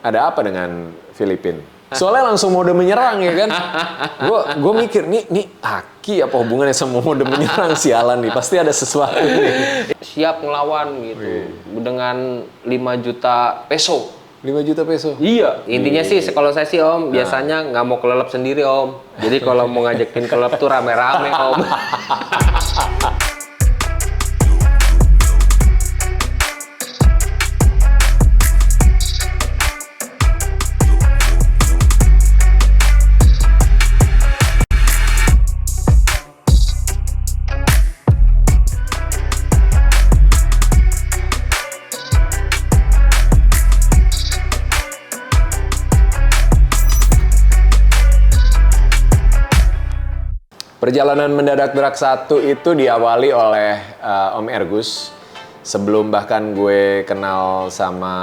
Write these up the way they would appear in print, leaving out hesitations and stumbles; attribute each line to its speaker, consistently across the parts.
Speaker 1: ada apa dengan Filipina? Soalnya langsung mode menyerang ya kan. Gue mikir nih Aki apa hubungannya sama mode menyerang, sialan nih, pasti ada sesuatu nih.
Speaker 2: Siap ngelawan gitu dengan 5 juta peso.
Speaker 1: 5 juta peso?
Speaker 2: Iya. Intinya sih kalau saya sih Om, biasanya nggak mau kelelep sendiri Om. Jadi kalau mau ngajakin kelelep tuh rame-rame Om.
Speaker 1: Perjalanan mendadak drag 1 itu diawali oleh Om Ergus. Sebelum bahkan gue kenal sama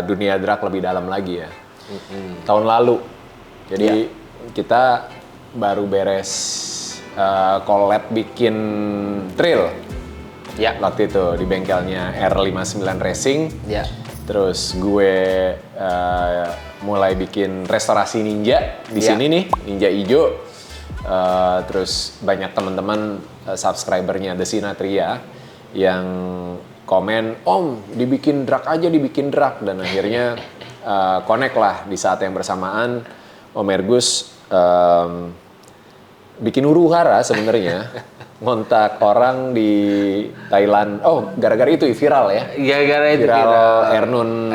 Speaker 1: dunia drag lebih dalam lagi ya. Tahun lalu. Jadi kita baru beres collab bikin trail.
Speaker 2: Ya.
Speaker 1: Waktu itu di bengkelnya R59 Racing.
Speaker 2: Ya.
Speaker 1: Terus gue mulai bikin restorasi ninja di sini nih, ninja ijo. Terus banyak teman-teman subscribernya The Sinatria yang komen, Om dibikin drag aja, dibikin drag, dan akhirnya connect lah di saat yang bersamaan. Om Ergus bikin huru-hara sebenarnya, ngontak orang di Thailand. Oh, gara-gara itu viral ya?
Speaker 2: Gara-gara itu
Speaker 1: viral. Ernun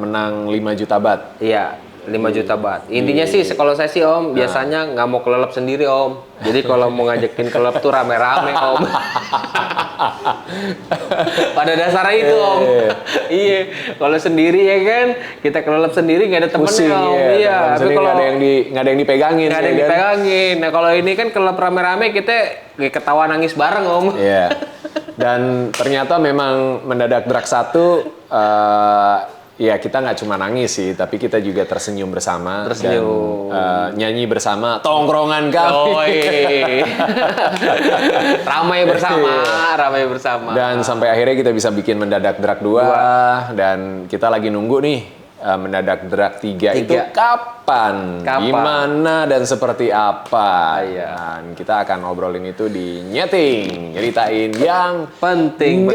Speaker 1: menang 5 juta baht.
Speaker 2: Iya. 5 juta baht. Intinya sih kalau saya sih Om, biasanya nggak mau kelelep sendiri Om. Jadi kalau mau ngajakin kelelep tuh rame-rame Om. Pada dasarnya itu Om. Iya. Kalau sendiri ya kan, kita kelelep sendiri nggak ada temennya Om. Iya.
Speaker 1: Tapi kalau nggak ada yang dipegangin.
Speaker 2: Nggak ada yang dipegangin. Nah kalau ini kan kelelep rame-rame, kita ketawa nangis bareng Om. Iya.
Speaker 1: Dan ternyata memang mendadak drag 1. Ya kita nggak cuma nangis sih, tapi kita juga tersenyum bersama dan nyanyi bersama, tongkrongan kami.
Speaker 2: Ramai bersama.
Speaker 1: Dan sampai akhirnya kita bisa bikin mendadak drag 2 dan kita lagi nunggu nih mendadak drag 3 itu kapan, gimana dan seperti apa. Dan kita akan ngobrolin itu di Nyeting, nyeritain yang penting.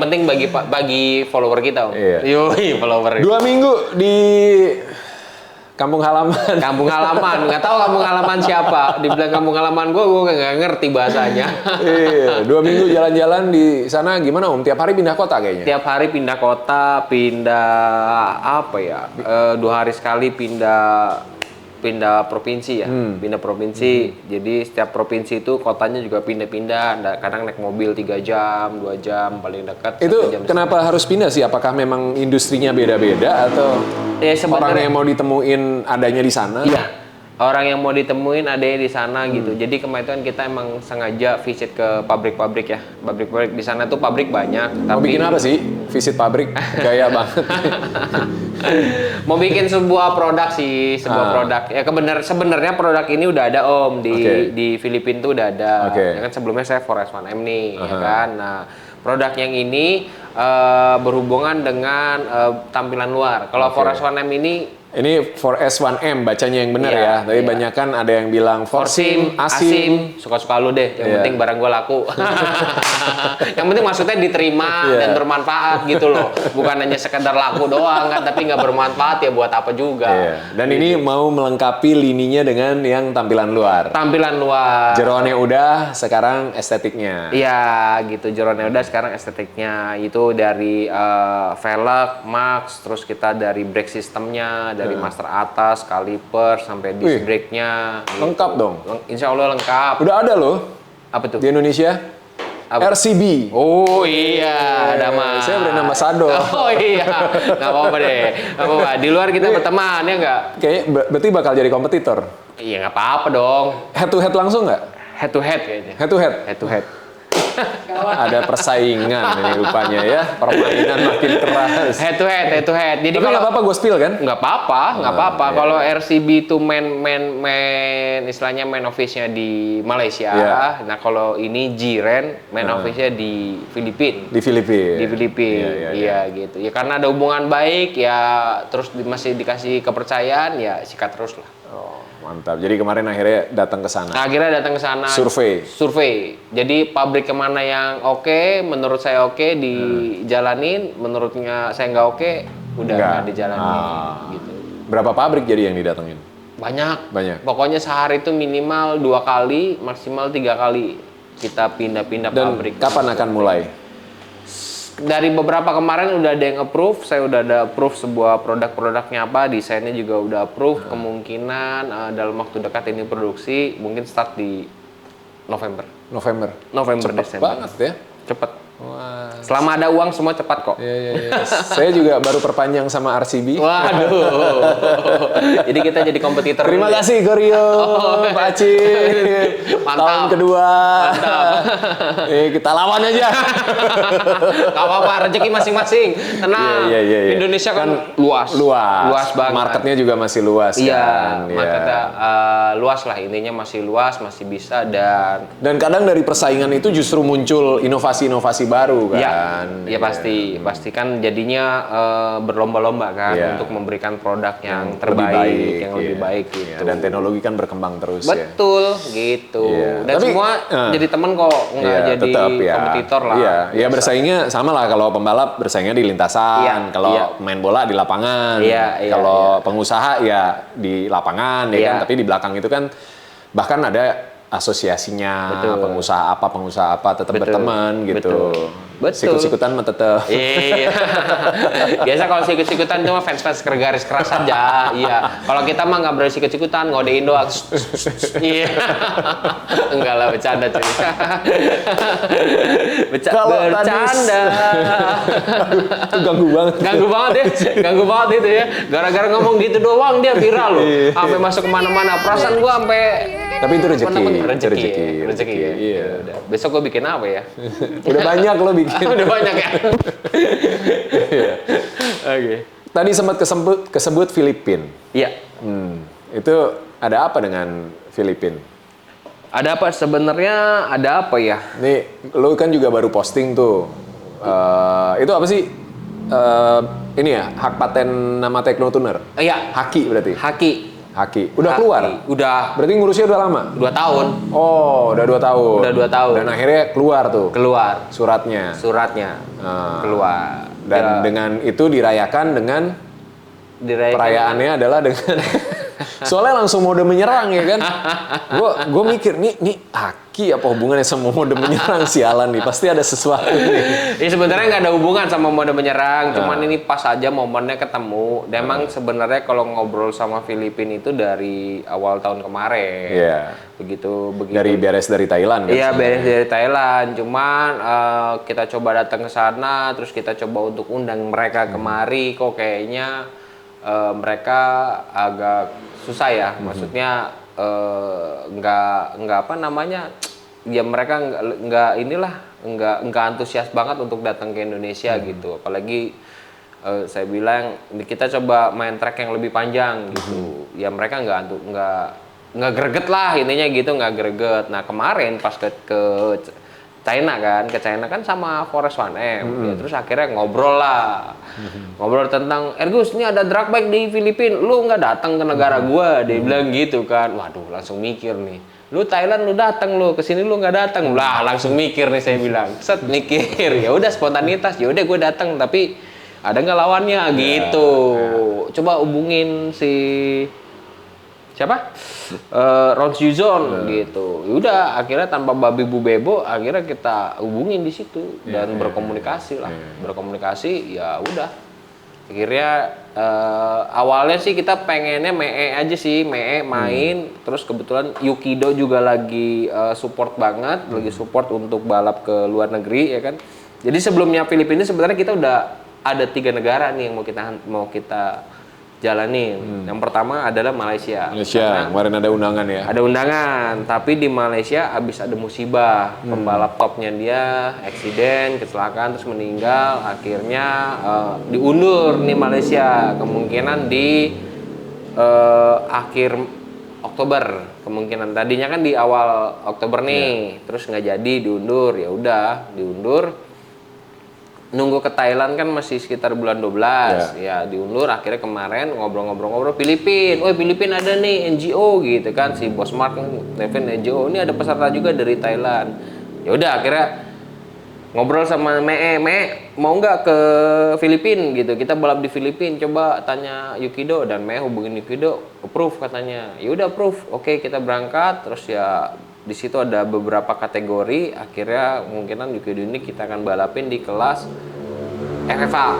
Speaker 2: Penting bagi follower kita Om.
Speaker 1: Iya.
Speaker 2: Yoi, follower.
Speaker 1: 2 minggu di kampung halaman.
Speaker 2: Nggak tahu kampung halaman siapa. Dibilang kampung halaman gue nggak ngerti bahasanya.
Speaker 1: Iya, 2 minggu jalan-jalan di sana gimana Om? Tiap hari pindah kota kayaknya?
Speaker 2: Tiap hari pindah kota, apa ya? 2 hari sekali pindah provinsi ya, pindah provinsi. Jadi setiap provinsi itu kotanya juga pindah-pindah. Kadang naik mobil 3 jam, 2 jam paling dekat.
Speaker 1: Itu kenapa harus pindah sih? Apakah memang industrinya beda-beda atau orang yang mau ditemuin adanya di sana?
Speaker 2: Iya, orang yang mau ditemuin adanya di sana gitu. Jadi kemarin kita emang sengaja visit ke pabrik-pabrik ya. Pabrik-pabrik di sana tuh pabrik banyak.
Speaker 1: Mau bikin apa sih? Visit pabrik? Gaya banget.
Speaker 2: Mau bikin sebuah produk sih, produk. Ya sebenarnya produk ini udah ada Om di Filipina tuh udah ada. Ya kan sebelumnya saya ForEst1M nih, ya kan. Nah, produk yang ini berhubungan dengan tampilan luar. Kalau ForEst1M
Speaker 1: ini ForEst1M bacanya yang benar ya. Tapi banyak kan ada yang bilang Forsim, Asim.
Speaker 2: Suka-suka lu deh. Yang penting barang gua laku. Yang penting maksudnya diterima dan bermanfaat gitu loh. Bukan hanya sekedar laku doang kan, tapi nggak bermanfaat ya buat apa juga.
Speaker 1: Dan ini mau melengkapi lininya dengan yang tampilan luar. Jeroannya udah, sekarang estetiknya.
Speaker 2: Iya gitu, jeroannya udah, sekarang estetiknya. Itu dari velg, max, terus kita dari brake systemnya, dari master atas, kaliper, sampai disc brake-nya.
Speaker 1: Lengkap dong?
Speaker 2: Insya Allah lengkap.
Speaker 1: Udah ada loh.
Speaker 2: Apa tuh?
Speaker 1: Di Indonesia. RCB.
Speaker 2: Oh iya, ada mas.
Speaker 1: Saya brand ambassador.
Speaker 2: Oh iya, nggak apa-apa deh. Nggak apa-apa. Di luar kita berteman ya nggak?
Speaker 1: Kayaknya berarti bakal jadi kompetitor.
Speaker 2: Iya nggak apa-apa dong.
Speaker 1: Head to head langsung nggak?
Speaker 2: Head to head kayaknya.
Speaker 1: Head to head.
Speaker 2: Head to head.
Speaker 1: ada persaingan ini rupanya ya, permainan makin keras.
Speaker 2: Head to head. Jadi
Speaker 1: tapi nggak apa-apa gue spill kan?
Speaker 2: Nggak apa-apa.
Speaker 1: Iya.
Speaker 2: Kalau RCB itu main istilahnya main office-nya di Malaysia.
Speaker 1: Iya.
Speaker 2: Nah kalau ini Jiren main office-nya di Filipina.
Speaker 1: Di
Speaker 2: Filipina. Iya gitu. Ya karena ada hubungan baik ya, terus masih dikasih kepercayaan ya sikat terus lah.
Speaker 1: Oh, mantap. Jadi kemarin akhirnya datang ke sana.
Speaker 2: Akhirnya datang ke sana.
Speaker 1: Survei.
Speaker 2: Jadi pabrik kemana yang oke, menurut saya oke dijalanin, menurutnya saya nggak oke, udah nggak dijalanin. Gitu.
Speaker 1: Berapa pabrik jadi yang didatengin?
Speaker 2: Banyak. Pokoknya sehari itu minimal 2 kali, maksimal 3 kali kita pindah-pindah pabrik.
Speaker 1: Kapan akan mulai?
Speaker 2: Dari beberapa kemarin udah ada yang approve, saya udah ada approve sebuah produk-produknya apa, desainnya juga udah approve, kemungkinan dalam waktu dekat ini produksi, mungkin start di November.
Speaker 1: Cepet
Speaker 2: Desember.
Speaker 1: banget ya.
Speaker 2: Cepet.
Speaker 1: Wah.
Speaker 2: Selama ada uang semua cepat kok.
Speaker 1: Iya. Saya juga baru perpanjang sama RCB.
Speaker 2: Waduh. Jadi kita jadi kompetitor.
Speaker 1: Terima kasih Gorio, Pak Aci.
Speaker 2: Mantap.
Speaker 1: Tahun kedua. Kita lawan aja.
Speaker 2: Gak apa-apa, rezeki masing-masing. Tenang.
Speaker 1: Iya.
Speaker 2: Indonesia kan luas banget.
Speaker 1: Marketnya juga masih luas kan.
Speaker 2: Marketnya luas lah, intinya masih luas, masih bisa dan
Speaker 1: kadang dari persaingan itu justru muncul inovasi-inovasi baru kan.
Speaker 2: Iya pasti kan jadinya berlomba-lomba kan untuk memberikan produk yang terbaik, yang lebih baik gitu.
Speaker 1: Dan teknologi kan berkembang terus.
Speaker 2: Betul gitu. Dan tapi, semua jadi temen kok, nggak jadi
Speaker 1: tetap,
Speaker 2: kompetitor lah.
Speaker 1: Iya, bersaingnya sama lah, kalau pembalap bersaingnya di lintasan, kalau main bola di lapangan, kalau pengusaha ya di lapangan ya kan, tapi di belakang itu kan bahkan ada asosiasinya, pengusaha apa tetap berteman gitu.
Speaker 2: Betul.
Speaker 1: Sikut-sikutan mah tetap.
Speaker 2: Iya. Biasa kalau sikut-sikutan cuma fans garis keras aja. Iya. Kalau kita mah nggak berani sikut-sikutan, ngodein doang. Iya. Enggak lah, bercanda cuy. Bercanda.
Speaker 1: Itu ganggu banget.
Speaker 2: Ganggu banget itu ya. Gara-gara ngomong gitu doang dia viral loh. Sampai masuk kemana-mana. Perasaan gua sampai.
Speaker 1: Tapi itu rezeki.
Speaker 2: Ya. Iya. Besok gue bikin apa ya?
Speaker 1: Udah banyak lo bikin.
Speaker 2: Udah banyak ya. Oke.
Speaker 1: Tadi sempat kesebut Filipina.
Speaker 2: Iya.
Speaker 1: Itu ada apa dengan Filipina?
Speaker 2: Ada apa sebenarnya? Ada apa ya?
Speaker 1: Nih, lo kan juga baru posting tuh. Itu apa sih? Ini ya, hak paten nama Teknotuner.
Speaker 2: Iya.
Speaker 1: Haki berarti.
Speaker 2: Haki.
Speaker 1: Udah keluar?
Speaker 2: Udah.
Speaker 1: Berarti ngurusnya udah lama?
Speaker 2: 2 tahun.
Speaker 1: Oh, udah 2 tahun.
Speaker 2: Udah 2 tahun.
Speaker 1: Dan akhirnya keluar tuh?
Speaker 2: Keluar.
Speaker 1: Suratnya?
Speaker 2: Keluar.
Speaker 1: Dan dengan itu dirayakan dengan? Perayaannya adalah dengan... Soalnya langsung mode menyerang ya kan? Gue mikir, nih Haki apa hubungannya sama mode menyerang, sialan nih, pasti ada sesuatu nih.
Speaker 2: Ya sebenarnya nggak ada hubungan sama mode menyerang, cuman ini pas aja momennya ketemu. Dan emang sebenarnya kalau ngobrol sama Filipina itu dari awal tahun kemarin.
Speaker 1: Iya.
Speaker 2: Begitu.
Speaker 1: Beres dari Thailand kan?
Speaker 2: Iya, beres dari Thailand. Cuman kita coba datang ke sana, terus kita coba untuk undang mereka kemari. Kok kayaknya mereka agak susah ya, maksudnya nggak apa namanya, ya mereka nggak antusias banget untuk datang ke Indonesia gitu, apalagi saya bilang kita coba main track yang lebih panjang gitu, ya mereka nggak greget lah intinya gitu, nggak greget. Nah kemarin pas ke China kan sama Forest 1M, ya, terus akhirnya ngobrol tentang Ergus, ini ada drag bike di Filipina, lu nggak datang ke negara gua, dia bilang gitu kan. Waduh, langsung mikir nih, lu Thailand lu datang, lu kesini lu nggak datang, lah langsung mikir nih, saya bilang mikir, ya udah spontanitas, ya udah gue datang, tapi ada nggak lawannya gitu. Coba hubungin si siapa? Ron Suzon gitu. Udah akhirnya tanpa babi bu bebo akhirnya kita hubungin di situ dan berkomunikasi lah. Berkomunikasi ya udah. Akhirnya awalnya sih kita pengennya aja sih, main. Terus kebetulan Yukido juga lagi support banget, lagi support untuk balap ke luar negeri ya kan. Jadi sebelumnya Filipina sebenarnya kita udah ada 3 negara nih yang mau kita jalanin. Yang pertama adalah Malaysia.
Speaker 1: Malaysia, kemarin ada undangan ya?
Speaker 2: Ada undangan, tapi di Malaysia abis ada musibah. Pembalap topnya dia eksiden, kecelakaan, terus meninggal. Akhirnya diundur nih Malaysia. Kemungkinan di akhir Oktober. Kemungkinan tadinya kan di awal Oktober nih, terus nggak jadi, diundur. Ya udah, diundur. Nunggu ke Thailand kan masih sekitar bulan 12, ya diundur. Akhirnya kemarin ngobrol-ngobrol Filipina, Filipina ada nih NGO gitu kan, si Bos Mark Nevin NGO, ini ada peserta juga dari Thailand. Ya udah akhirnya ngobrol sama mau nggak ke Filipina gitu, kita balap di Filipina, coba tanya Yukido, dan hubungin Yukido, approve katanya. Ya udah approve, oke kita berangkat. Terus ya di situ ada beberapa kategori, akhirnya kemungkinan Yukido ini kita akan balapin di kelas FFA.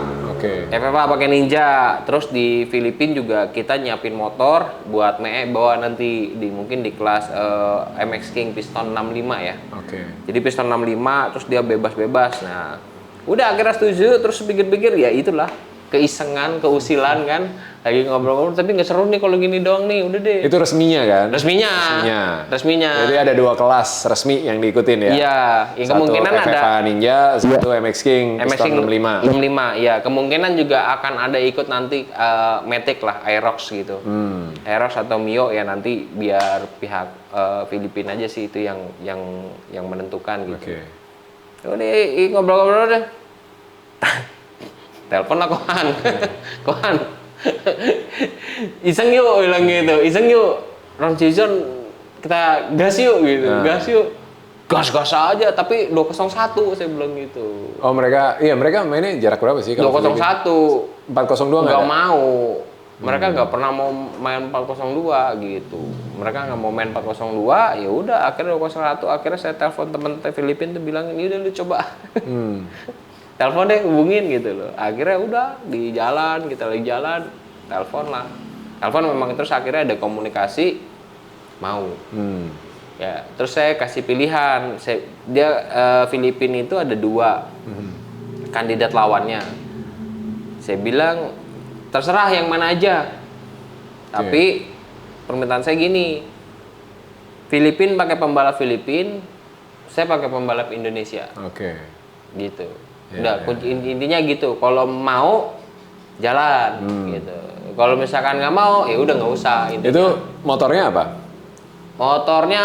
Speaker 2: FFA pakai Ninja. Terus di Filipina juga kita nyiapin motor buat bawa nanti mungkin di kelas MX King piston 65 ya. Jadi piston 65, terus dia bebas-bebas. Nah, udah akhirnya setuju. Terus pikir-pikir ya itulah keisengan, keusilan kan. Lagi ngobrol-ngobrol, tapi nggak seru nih kalau gini doang nih, udah deh.
Speaker 1: Itu resminya kan?
Speaker 2: Resminya.
Speaker 1: Jadi ada 2 kelas resmi yang diikutin ya?
Speaker 2: Iya, ya, kemungkinan
Speaker 1: satu FFA Ninja, satu MX King, piston 65.
Speaker 2: 65, ya kemungkinan juga akan ada ikut nanti Matic lah, Aerox gitu. Aerox atau Mio ya nanti biar pihak Filipina aja sih itu yang menentukan gitu. Udah ngobrol-ngobrol deh. Telepon lah Kohan. Iseng yuk bilang gitu, round season kita gas yuk gitu, gas aja, tapi 201 saya bilang gitu.
Speaker 1: Oh mereka mainnya jarak berapa sih?
Speaker 2: 201,
Speaker 1: 402
Speaker 2: nggak mau, mereka nggak pernah mau main 402 gitu, mereka nggak mau main 402, ya udah akhirnya 201, akhirnya saya telepon teman Filipina tuh bilangin, ini udah lu coba. Telepon deh, hubungin gitu loh. Akhirnya udah di jalan, kita lagi jalan, telepon memang. Terus akhirnya ada komunikasi mau. Ya, terus saya kasih pilihan. Filipina itu ada 2 kandidat lawannya. Saya bilang terserah yang mana aja. Tapi permintaan saya gini, Filipina pakai pembalap Filipina, saya pakai pembalap Indonesia. Gitu. Udah, intinya gitu. Kalau mau jalan gitu. Kalau misalkan nggak mau, ya udah nggak usah. Intinya.
Speaker 1: Itu motornya apa?
Speaker 2: Motornya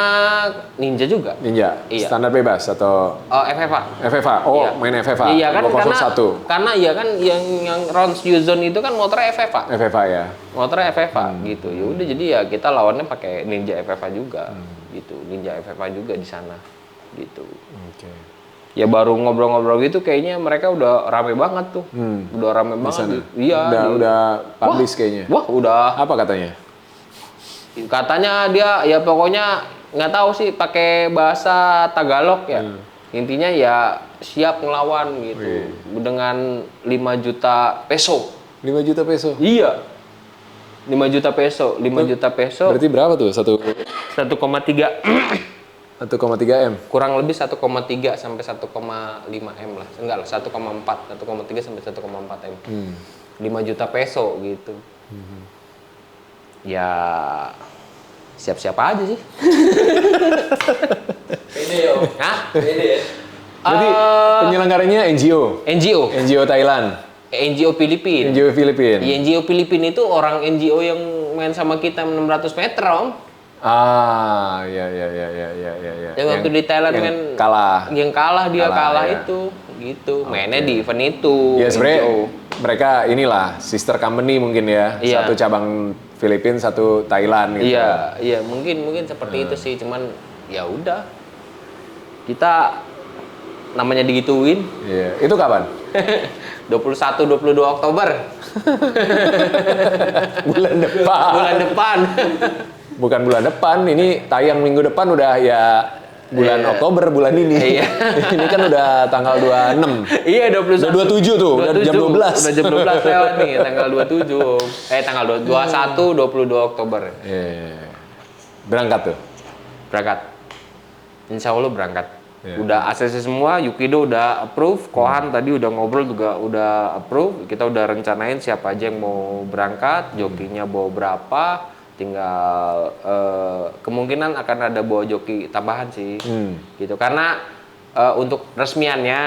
Speaker 2: Ninja juga.
Speaker 1: Ninja.
Speaker 2: Iya.
Speaker 1: Standar bebas atau?
Speaker 2: FFA.
Speaker 1: FFA. Oh, iya. Main FFA.
Speaker 2: Iya kan
Speaker 1: 201.
Speaker 2: karena iya kan yang Round Zone itu kan motornya FFA.
Speaker 1: FFA ya.
Speaker 2: Motornya FFA gitu. Ya udah jadi ya kita lawannya pakai Ninja FFA juga gitu. Ninja FFA juga di sana gitu. Ya baru ngobrol-ngobrol gitu kayaknya mereka udah rame banget tuh. Udah rame banget. Iya.
Speaker 1: Udah publish kayaknya.
Speaker 2: Wah, udah.
Speaker 1: Apa katanya?
Speaker 2: Katanya dia ya pokoknya nggak tahu sih pakai bahasa Tagalog ya. Intinya ya siap ngelawan gitu. Dengan 5 juta peso.
Speaker 1: 5 juta peso?
Speaker 2: Iya. 5 juta peso. 5 juta peso.
Speaker 1: Berarti berapa tuh?
Speaker 2: 1,3
Speaker 1: 1,3 M.
Speaker 2: Kurang lebih 1,3 sampai 1,5 M lah. Enggak lah, 1,4, 1,3 sampai 1,4 M. 5 juta peso gitu. Ya siap-siap aja sih.
Speaker 3: Pede yo.
Speaker 2: Hah?
Speaker 3: Pede.
Speaker 1: Berarti penyelenggaranya NGO Thailand.
Speaker 2: NGO Filipina.
Speaker 1: NGO Filipina.
Speaker 2: Ya, NGO Filipina itu orang NGO yang main sama kita 600 meter, Om.
Speaker 1: Ya.
Speaker 2: Yang waktu di Thailand kan
Speaker 1: kalah.
Speaker 2: Yang kalah dia kalah
Speaker 1: ya.
Speaker 2: Itu gitu. Mainnya di event itu.
Speaker 1: Ya sebenarnya mereka inilah sister company mungkin ya.
Speaker 2: Iya.
Speaker 1: Satu cabang Filipina, satu Thailand gitu.
Speaker 2: Iya, mungkin seperti itu sih, cuman ya udah. Kita namanya digituin.
Speaker 1: Iya. Itu kapan?
Speaker 2: 21-22 Oktober.
Speaker 1: Bulan depan. Bukan bulan depan, ini tayang minggu depan udah ya bulan Oktober bulan ini.
Speaker 2: Iya.
Speaker 1: Ini kan udah tanggal 26.
Speaker 2: Iya, 27
Speaker 1: tuh, udah jam 12.
Speaker 2: Udah jam 12 lewat nih, tanggal 27. Tanggal 21 22 Oktober.
Speaker 1: Iya. Berangkat tuh.
Speaker 2: Berangkat. Insya Allah berangkat. Udah ACC semua, Yukido udah approve, Kohan tadi udah ngobrol juga udah approve. Kita udah rencanain siapa aja yang mau berangkat, jokinya bawa berapa, tinggal kemungkinan akan ada bawa joki tambahan sih. Gitu. Karena untuk resmiannya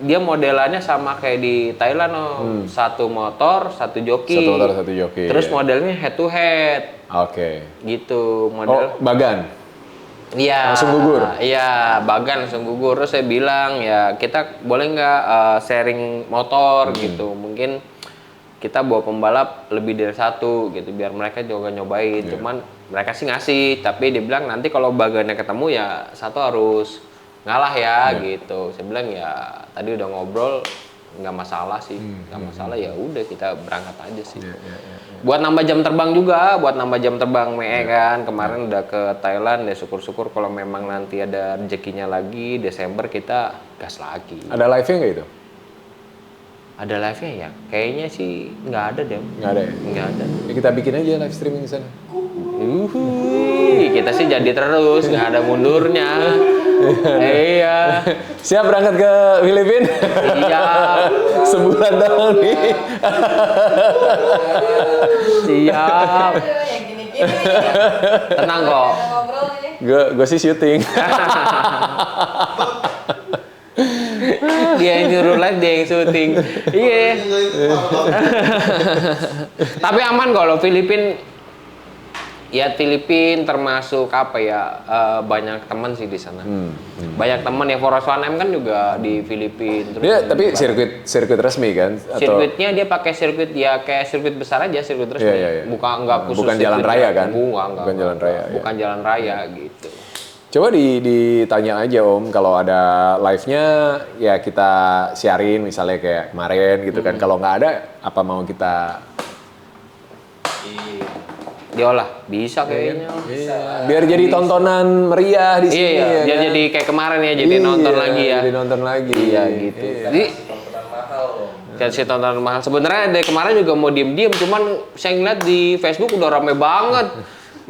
Speaker 2: dia modelannya sama kayak di Thailand satu motor, satu joki.
Speaker 1: Satu motor, satu joki.
Speaker 2: Terus modelnya head to head.
Speaker 1: Oke.
Speaker 2: Gitu model.
Speaker 1: Bagan.
Speaker 2: Iya.
Speaker 1: Langsung gugur.
Speaker 2: Iya, bagan langsung gugur. Terus saya bilang ya kita boleh nggak sharing motor gitu. Mungkin kita bawa pembalap lebih dari satu gitu biar mereka juga nyobain. Cuman mereka sih ngasih, tapi dia bilang nanti kalau bagannya ketemu ya satu harus ngalah ya gitu. Saya bilang ya tadi udah ngobrol nggak masalah sih, nggak masalah ya udah kita berangkat aja sih. Buat nambah jam terbang juga, buat nambah jam terbang kan kemarin udah ke Thailand ya syukur-syukur kalau memang nanti ada rezekinya lagi Desember kita gas lagi.
Speaker 1: Ada live-nya nggak itu?
Speaker 2: Ada live-nya ya? Kayaknya sih nggak ada deh.
Speaker 1: Nggak ada ya?
Speaker 2: Nggak ada.
Speaker 1: Ya, kita bikin aja live streaming di sana.
Speaker 2: Kita sih jadi terus, nggak ada mundurnya. Iya.
Speaker 1: Siap berangkat ke Filipina?
Speaker 2: Siap.
Speaker 1: Sebulan doang nih.
Speaker 2: Siap.
Speaker 3: Yang gini-gini.
Speaker 2: Tenang kok.
Speaker 3: Ngobrol nih.
Speaker 1: Gue sih syuting.
Speaker 2: Dia yang nyuruh live, dia yang syuting. Iya. Tapi aman kalau Filipin. Ya Filipin termasuk apa ya banyak teman sih di sana. Banyak teman ya Forest 1M kan juga di Filipin.
Speaker 1: Dia tapi sirkuit resmi kan?
Speaker 2: Sirkuitnya dia pakai sirkuit ya kayak sirkuit besar aja sirkuit resmi.
Speaker 1: Iya.
Speaker 2: Bukan nggak khusus.
Speaker 1: Bukan jalan raya kan?
Speaker 2: Bukan
Speaker 1: jalan raya.
Speaker 2: Bukan jalan raya gitu.
Speaker 1: Coba ditanya aja Om, kalau ada live-nya ya kita siarin misalnya kayak kemarin gitu kan. Kalau nggak ada, apa mau kita
Speaker 2: Diolah, bisa kayaknya.
Speaker 1: biar jadi tontonan meriah di sini.
Speaker 2: Iya, biar
Speaker 1: kan?
Speaker 2: jadi kayak kemarin ya, jadi nonton lagi ya.
Speaker 1: Jadi nonton lagi.
Speaker 2: Iya gitu. Jadi kasih tontonan mahal. Sebenarnya dari kemarin juga mau diem-diem, cuman saya ngeliat di Facebook udah rame banget.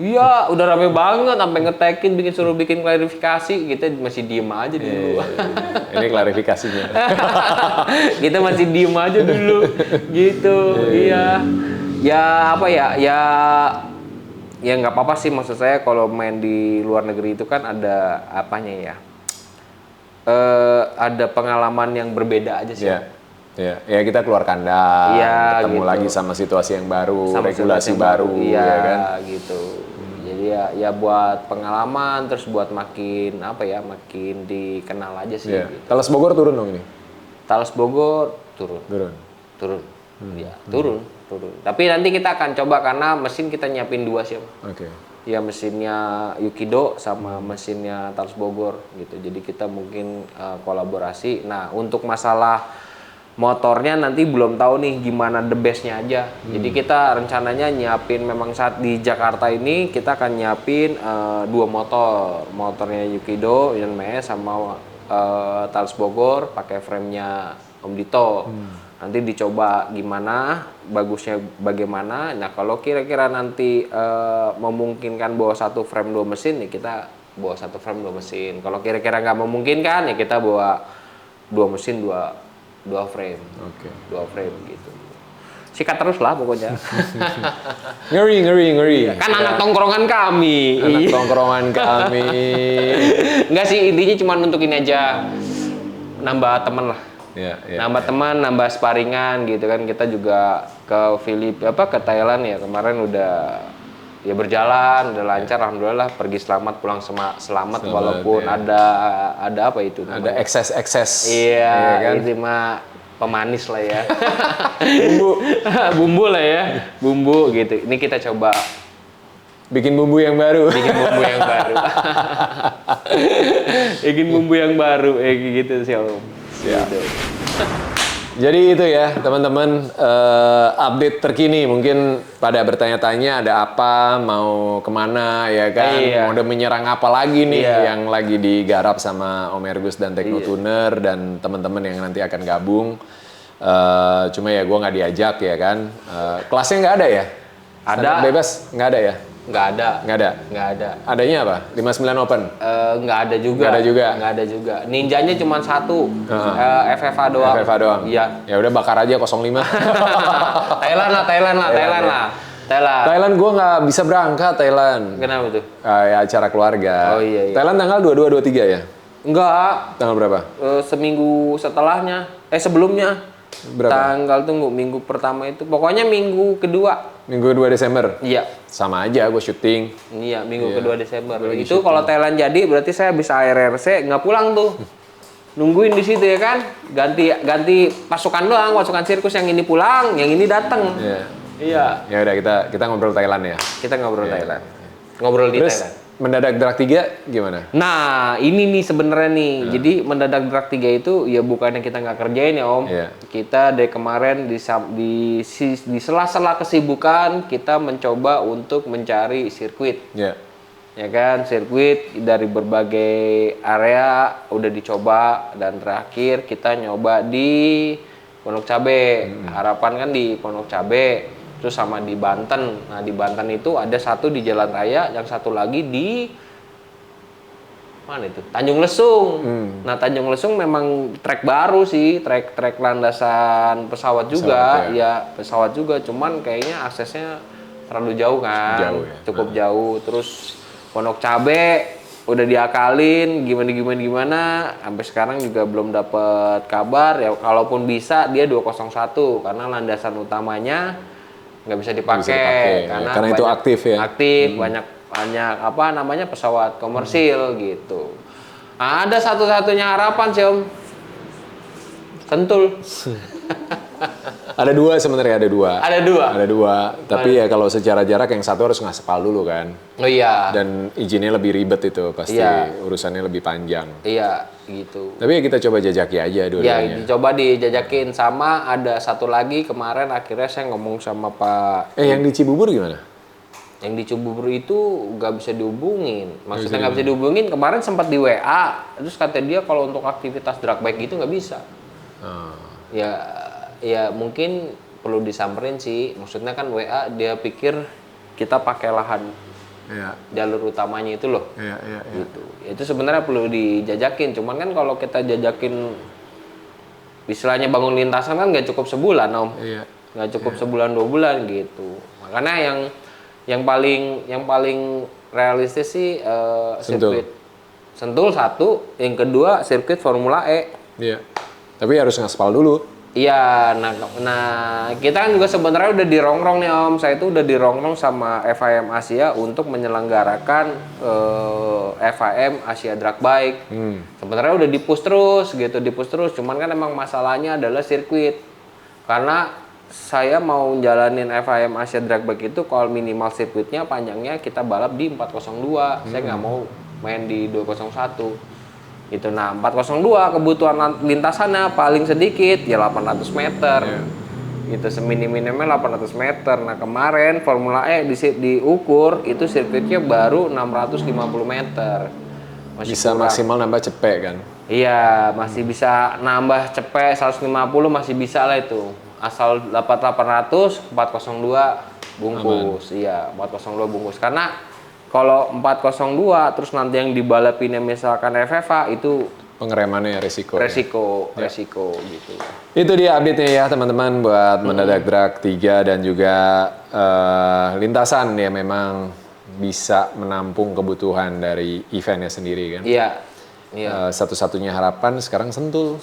Speaker 2: Iya, udah rame banget, sampai nge-tag-in, suruh bikin klarifikasi, kita masih diem aja dulu.
Speaker 1: Ini klarifikasinya.
Speaker 2: Kita masih diem aja dulu, gitu. Iya. Ya apa ya, ya nggak apa-apa sih maksud saya kalau main di luar negeri itu kan ada apanya ya, ada pengalaman yang berbeda aja sih.
Speaker 1: Ya kita keluar kandang, ketemu
Speaker 2: gitu.
Speaker 1: lagi sama situasi yang baru,
Speaker 2: Sama
Speaker 1: regulasi
Speaker 2: yang
Speaker 1: baru,
Speaker 2: iya
Speaker 1: ya kan?
Speaker 2: gitu. Jadi ya buat pengalaman, terus buat makin apa ya, makin dikenal aja sih. Gitu.
Speaker 1: Talas Bogor turun dong ini?
Speaker 2: Talas Bogor turun. Ya turun. Tapi nanti kita akan coba karena mesin kita nyiapin 2 sih.
Speaker 1: Oke.
Speaker 2: Ya mesinnya Yukido sama mesinnya Talas Bogor gitu. Jadi kita mungkin kolaborasi. Nah untuk masalah motornya nanti belum tahu nih gimana the bestnya aja. Jadi kita rencananya nyiapin memang saat di Jakarta ini kita akan nyiapin 2 motor. Motornya Yukido yang sama Talas Bogor pakai frame-nya Om Dito. Nanti dicoba gimana, bagusnya bagaimana. Nah kalau kira-kira nanti memungkinkan bawa 1 frame 2 mesin, ya kita bawa 1 frame 2 mesin. Kalau kira-kira nggak memungkinkan, ya kita bawa 2 mesin 2 frame.
Speaker 1: Oke.
Speaker 2: 2 frame gitu. Sikat terus lah pokoknya.
Speaker 1: Ngeri.
Speaker 2: Kan anak tongkrongan kami.
Speaker 1: Anak tongkrongan kami.
Speaker 2: Enggak sih, intinya cuma untuk ini aja. Nambah temen lah. Nambah teman, nambah sparingan gitu kan. Kita juga ke ke Thailand ya kemarin udah ya berjalan, udah lancar alhamdulillah, pergi selamat pulang selamat walaupun ada apa itu namanya?
Speaker 1: Ada ekses.
Speaker 2: Iya,
Speaker 1: kan?
Speaker 2: itu mah pemanis lah ya. Bumbu lah ya. Bumbu gitu. Ini kita coba
Speaker 1: bikin bumbu yang baru.
Speaker 2: Bikin bumbu yang baru gitu sih Om. Gitu.
Speaker 1: Jadi itu ya teman-teman, update terkini. Mungkin pada bertanya-tanya ada apa, mau kemana ya kan, mau udah menyerang apa lagi nih yang lagi digarap sama Om Ergus dan Teknotuner dan teman-teman yang nanti akan gabung. Cuma ya gue nggak diajak ya kan. Kelasnya nggak ada ya?
Speaker 2: Ada.
Speaker 1: Bebas nggak ada ya?
Speaker 2: Nggak ada.
Speaker 1: Nggak ada?
Speaker 2: Nggak ada.
Speaker 1: Adanya apa? 59 Open?
Speaker 2: Nggak ada juga.
Speaker 1: Nggak ada juga?
Speaker 2: Nggak ada juga. Ninjanya cuma satu. FFA doang.
Speaker 1: FFA doang?
Speaker 2: Iya.
Speaker 1: Ya udah bakar aja 05.
Speaker 2: Thailand lah.
Speaker 1: Thailand gue nggak bisa berangkat Thailand.
Speaker 2: Kenapa tuh?
Speaker 1: Ya acara keluarga.
Speaker 2: Oh iya.
Speaker 1: Thailand tanggal 22, 23 ya?
Speaker 2: Enggak.
Speaker 1: Tanggal berapa?
Speaker 2: Seminggu setelahnya. Sebelumnya.
Speaker 1: Berapa?
Speaker 2: Tanggal tunggu minggu pertama itu. Pokoknya minggu kedua.
Speaker 1: Minggu 2 Desember?
Speaker 2: Iya.
Speaker 1: Sama aja, gue syuting.
Speaker 2: Iya, minggu kedua Desember.
Speaker 1: Lagi
Speaker 2: Itu
Speaker 1: syuting.
Speaker 2: kalau Thailand jadi berarti saya bisa ARRC nggak pulang tuh. Nungguin di situ ya kan. Ganti pasukan doang, pasukan sirkus yang ini pulang, yang ini datang.
Speaker 1: Iya.
Speaker 2: Iya.
Speaker 1: Ya udah kita ngobrol Thailand ya.
Speaker 2: Kita ngobrol Thailand. Ngobrol di
Speaker 1: Terus
Speaker 2: Thailand.
Speaker 1: mendadak drag 3 gimana?
Speaker 2: Nah, ini nih sebenarnya nih. Jadi mendadak drag 3 itu ya bukannya kita nggak kerjain ya Om.
Speaker 1: Iya.
Speaker 2: Kita dari kemarin di sela-sela kesibukan kita mencoba untuk mencari sirkuit.
Speaker 1: Iya.
Speaker 2: Ya kan, sirkuit dari berbagai area udah dicoba dan terakhir kita nyoba di Pondok Cabe. Harapan kan di Pondok Cabe. Terus sama di Banten. Nah di Banten itu ada satu di Jalan Raya, yang satu lagi di mana itu? Tanjung Lesung. Nah Tanjung Lesung memang trek baru sih, trek landasan pesawat juga, pesawat juga. Cuman kayaknya aksesnya terlalu jauh kan,
Speaker 1: Jauh ya?
Speaker 2: cukup jauh. Terus Pondok Cabe udah diakalin gimana sampai sekarang juga belum dapat kabar ya. Kalaupun bisa dia 201 karena landasan utamanya nggak bisa dipakai
Speaker 1: karena itu aktif ya.
Speaker 2: Banyak apa namanya pesawat komersil gitu. Ada satu-satunya harapan sih Om, Sentul.
Speaker 1: Ada dua sebenarnya, ada dua. Tapi ya kalau secara jarak yang satu harus ngaspal dulu kan.
Speaker 2: Oh iya.
Speaker 1: Dan izinnya lebih ribet itu pasti,
Speaker 2: Iya.
Speaker 1: urusannya lebih panjang.
Speaker 2: Iya gitu.
Speaker 1: Tapi ya kita coba jajaki aja
Speaker 2: Ya,
Speaker 1: dua-duanya.
Speaker 2: dicoba dijajakin. Sama ada satu lagi kemarin akhirnya saya ngomong sama Pak.
Speaker 1: Yang di Cibubur gimana?
Speaker 2: Yang di Cibubur itu nggak bisa dihubungin. Maksudnya nggak bisa dihubungin. Kemarin sempat di WA. Terus kata dia kalau untuk aktivitas drag bike gitu nggak bisa. Ya mungkin perlu disamperin sih. Maksudnya kan WA dia pikir kita pakai lahan jalur utamanya itu loh. Gitu. Itu sebenarnya perlu dijajakin. Cuman kan kalau kita jajakin istilahnya bangun lintasan kan nggak cukup sebulan Om. Nggak cukup sebulan 2 bulan gitu. Makanya yang paling realistis sih sirkuit Sentul satu, yang kedua sirkuit Formula E.
Speaker 1: Iya. Tapi harus ngaspal dulu.
Speaker 2: Iya, nah kita kan juga sebenarnya udah dirongrong nih Om. Saya itu udah dirongrong sama FIM Asia untuk menyelenggarakan FIM Asia Drag Bike. Sebenarnya udah dipush terus. Cuman kan emang masalahnya adalah sirkuit. Karena saya mau jalanin FIM Asia Drag Bike itu kalau minimal sirkuitnya panjangnya kita balap di 402. Saya nggak mau main di 201. Itu nah 402 kebutuhan lintasannya paling sedikit ya 800 meter. Itu seminim-minimnya 800 meter. Nah kemarin Formula E diukur itu sirkuitnya baru 650 meter. Masih
Speaker 1: Bisa
Speaker 2: kurang.
Speaker 1: maksimal nambah cepek kan?
Speaker 2: Iya, masih bisa nambah cepet 150 masih bisa lah itu. Asal dapat 800, 402 bungkus. Iya, 402 bungkus. Karena kalau 402 terus nanti yang dibalapinnya misalkan FFA itu
Speaker 1: Pengeremannya resiko.
Speaker 2: resiko gitu.
Speaker 1: Itu dia update-nya ya teman-teman buat mendadak drag 3 dan juga lintasan ya memang bisa menampung kebutuhan dari eventnya sendiri kan.
Speaker 2: Iya.
Speaker 1: Satu-satunya harapan sekarang Sentul.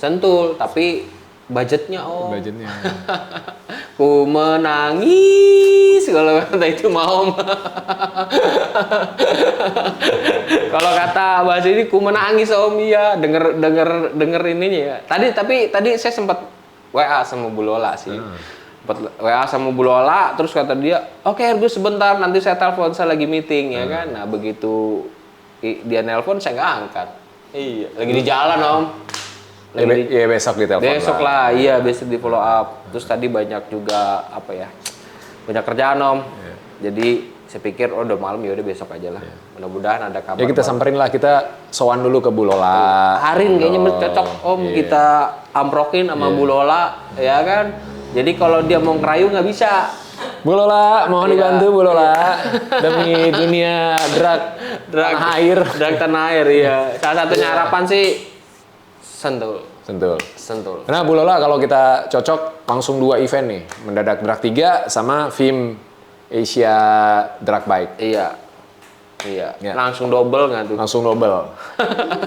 Speaker 2: Tapi budgetnya Om.
Speaker 1: Budgetnya.
Speaker 2: Ku menangis kalau kata itu mau. Kalau kata bahasa ini ku menangis Om, iya denger ininya ya. Tadi saya sempat WA sama Bu Lola sih. WA sama Bu Lola terus kata dia, "Oke, Ergus sebentar nanti saya telepon, saya lagi meeting." Ya kan. Nah, begitu dia nelpon saya nggak angkat. Iya, lagi di jalan Om.
Speaker 1: Besok ditelepon.
Speaker 2: Besok lah, iya besok di follow up. Terus tadi banyak juga banyak kerjaan Om. Jadi saya pikir udah malam ya udah besok aja lah. Mudah-mudahan ada kabar.
Speaker 1: Ya kita samperin lah, kita sowan dulu ke Bu Lola.
Speaker 2: Harin kayaknya cocok Om, kita amprokin sama Bu Lola ya kan. Jadi kalau dia mau ngerayu nggak bisa.
Speaker 1: Bu Lola, mohon dibantu Bu Lola demi dunia drag tanah air.
Speaker 2: Drag tanah air, iya. Salah satunya harapan sih Sentul.
Speaker 1: Karena Bu Lola kalau kita cocok langsung 2 event nih, mendadak drag 3 sama film Asia Drag Bike.
Speaker 2: Iya. Ya. Langsung double nggak tuh?
Speaker 1: Langsung double.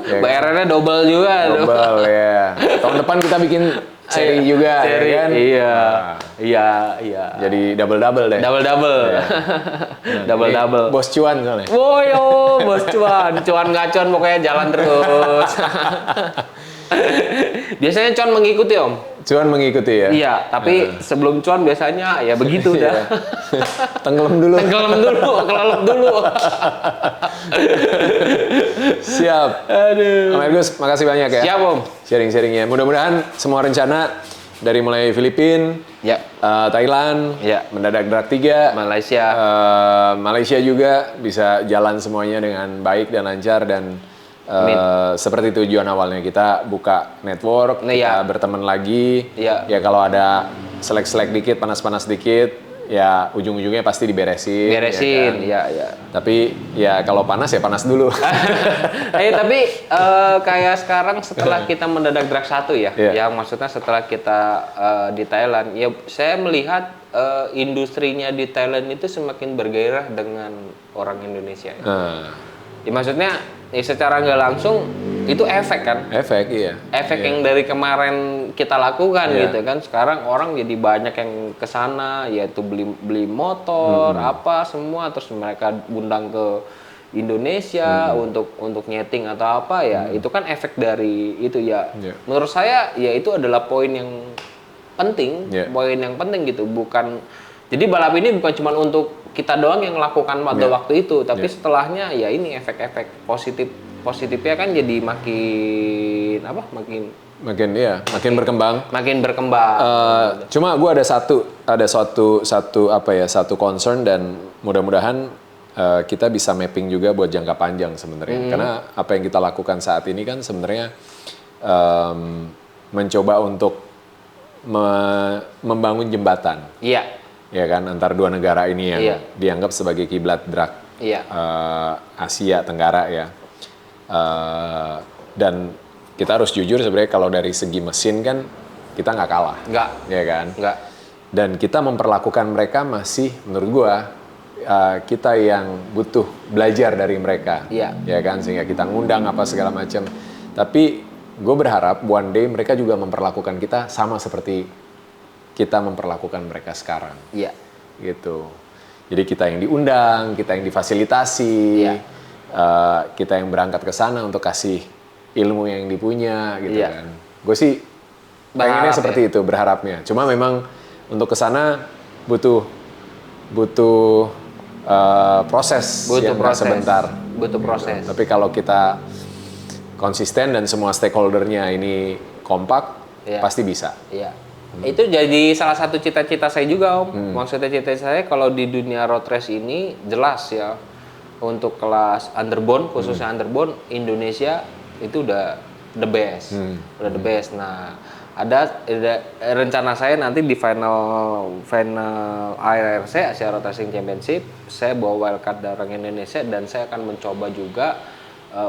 Speaker 2: Ya, bayarannya double juga.
Speaker 1: Double ya. Tahun depan kita bikin seri juga,
Speaker 2: seri,
Speaker 1: ya kan?
Speaker 2: Iya.
Speaker 1: Jadi double deh.
Speaker 2: Double.
Speaker 1: Ya.
Speaker 2: Double.
Speaker 1: Bos cuan soalnya.
Speaker 2: Woyo, bos cuan nggak cuan pokoknya jalan terus. Biasanya cuan mengikuti Om.
Speaker 1: Cuan mengikuti ya?
Speaker 2: Iya, tapi sebelum cuan biasanya ya begitu dah.
Speaker 1: Tenggelam dulu.
Speaker 2: Kelelep dulu.
Speaker 1: Siap.
Speaker 2: Aduh.
Speaker 1: Om Ergus, makasih banyak ya.
Speaker 2: Siap Om.
Speaker 1: Sharing-sharingnya. Mudah-mudahan semua rencana dari mulai Filipina, Thailand, mendadak drag 3, Malaysia juga bisa jalan semuanya dengan baik dan lancar dan seperti tujuan awalnya kita buka network, kita berteman lagi. Ya kalau ada selek-selek dikit, panas-panas dikit, ya ujung-ujungnya pasti diberesin.
Speaker 2: Ya.
Speaker 1: Tapi ya kalau panas ya panas dulu.
Speaker 2: Tapi kayak sekarang setelah kita mendadak drag 1 ya, yang maksudnya setelah kita di Thailand, ya saya melihat industrinya di Thailand itu semakin bergairah dengan orang Indonesia. Ya maksudnya ya secara nggak langsung itu efek kan?
Speaker 1: Efek
Speaker 2: yang dari kemarin kita lakukan gitu kan. Sekarang orang jadi banyak yang kesana, yaitu beli motor, apa semua, terus mereka undang ke Indonesia untuk nyeting atau apa ya. Itu kan efek dari itu ya. Menurut saya ya itu adalah poin yang penting, gitu. Jadi balap ini bukan cuma untuk kita doang yang melakukan pada waktu itu, tapi setelahnya ya ini efek-efek positifnya kan jadi makin berkembang.
Speaker 1: Cuma gue ada satu concern dan mudah-mudahan kita bisa mapping juga buat jangka panjang sebenarnya. Karena apa yang kita lakukan saat ini kan sebenarnya mencoba untuk membangun jembatan. Ya kan, antar dua negara ini yang dianggap sebagai kiblat drag Asia Tenggara ya. Dan kita harus jujur sebenarnya kalau dari segi mesin kan kita nggak kalah. Ya kan? Dan kita memperlakukan mereka masih menurut gua kita yang butuh belajar dari mereka. Ya kan, sehingga kita ngundang apa segala macam. Tapi gue berharap one day mereka juga memperlakukan kita sama seperti kita memperlakukan mereka sekarang, gitu. Jadi kita yang diundang, kita yang difasilitasi, kita yang berangkat ke sana untuk kasih ilmu yang dipunya, gitu kan. Gue sih pengennya seperti itu, berharapnya. Cuma memang untuk ke sana butuh proses yang nggak sebentar.
Speaker 2: Butuh proses.
Speaker 1: Tapi kalau kita konsisten dan semua stakeholdernya ini kompak, pasti bisa.
Speaker 2: Itu jadi salah satu cita-cita saya juga Om. Maksudnya cita-cita saya kalau di dunia road race ini jelas ya, untuk kelas underbone, khususnya underbone, Indonesia itu udah the best. Udah the best. Nah, ada rencana saya nanti di final ARRC, Asia Road Racing Championship, saya bawa wildcard dari orang Indonesia dan saya akan mencoba juga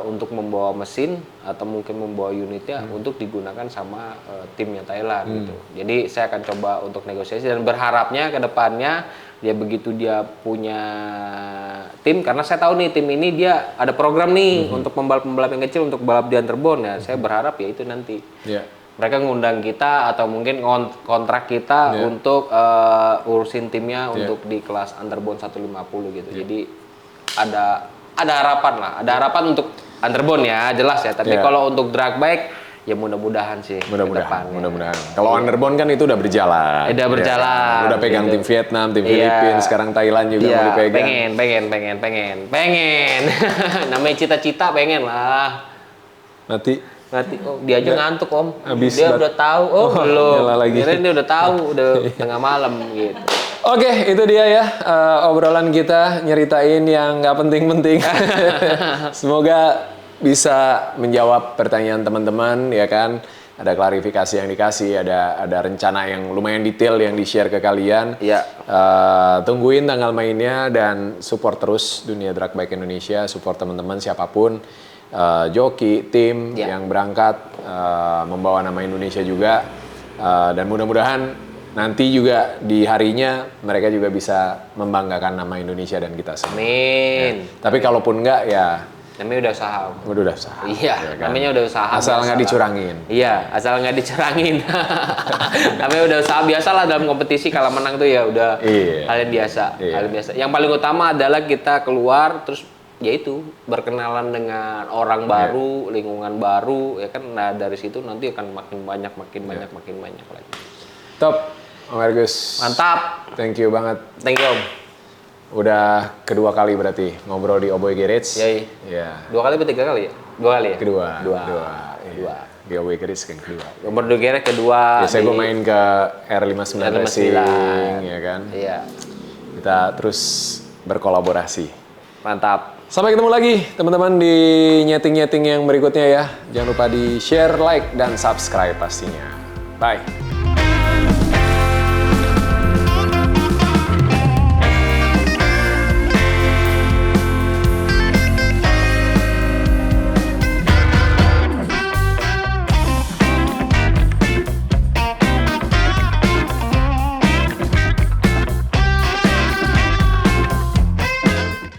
Speaker 2: untuk membawa mesin atau mungkin membawa unitnya untuk digunakan sama timnya Thailand gitu. Jadi saya akan coba untuk negosiasi dan berharapnya ke depannya dia begitu dia punya tim, karena saya tahu nih tim ini dia ada program nih untuk pembalap-pembalap yang kecil untuk balap di underbone ya. Saya berharap ya itu nanti mereka ngundang kita atau mungkin kontrak kita untuk urusin timnya untuk di kelas underbone 150 gitu. Jadi ada harapan untuk underbone ya, jelas ya. Tapi kalau untuk drag bike ya mudah-mudahan sih.
Speaker 1: Mudah-mudahan. Kalau underbone kan itu udah berjalan.
Speaker 2: Udah berjalan.
Speaker 1: Udah pegang tim Vietnam, tim Filipina, sekarang Thailand juga mau dipegang.
Speaker 2: Pengen. Namanya cita-cita pengen lah.
Speaker 1: Nanti
Speaker 2: dia aja ngantuk Om. Dia udah tahu. Belum. Kira dia udah tahu, udah tengah malam gitu.
Speaker 1: Oke, itu dia ya obrolan kita, nyeritain yang nggak penting-penting. Semoga bisa menjawab pertanyaan teman-teman ya kan. ada klarifikasi yang dikasih, ada rencana yang lumayan detail yang di-share ke kalian.
Speaker 2: Iya.
Speaker 1: Tungguin tanggal mainnya dan support terus Dunia Drag Bike Indonesia, support teman-teman siapapun, joki, tim yang berangkat membawa nama Indonesia juga, dan mudah-mudahan nanti juga di harinya mereka juga bisa membanggakan nama Indonesia dan kita semua.
Speaker 2: Amin.
Speaker 1: Ya. Tapi kalaupun enggak ya
Speaker 2: namanya udah usaha.
Speaker 1: Udah usaha.
Speaker 2: Iya, ya kan? Namanya udah usaha.
Speaker 1: Asal nggak dicurangin.
Speaker 2: Iya, asal nggak dicurangin. Namanya udah usaha, biasalah dalam kompetisi kalau menang tuh ya udah hal yang biasa. Hal yang biasa. Yang paling utama adalah kita keluar terus yaitu berkenalan dengan orang baru, lingkungan baru, ya kan. Nah dari situ nanti akan makin banyak lagi.
Speaker 1: Top. Om Ergus.
Speaker 2: Mantap.
Speaker 1: Thank you banget.
Speaker 2: Thank you, Om.
Speaker 1: Udah kedua kali berarti ngobrol di Oboy Garage.
Speaker 2: Iya. 2 kali atau 3 kali ya? 2 kali ya?
Speaker 1: Kedua.
Speaker 2: Kedua.
Speaker 1: Di Oboy Garage kan kedua.
Speaker 2: Nomor 2 Garage kedua.
Speaker 1: Biasanya gue main ke R59 Racing, ya kan?
Speaker 2: Iya.
Speaker 1: Kita terus berkolaborasi.
Speaker 2: Mantap.
Speaker 1: Sampai ketemu lagi teman-teman di nyeting-nyeting yang berikutnya ya. Jangan lupa di share, like, dan subscribe pastinya. Bye.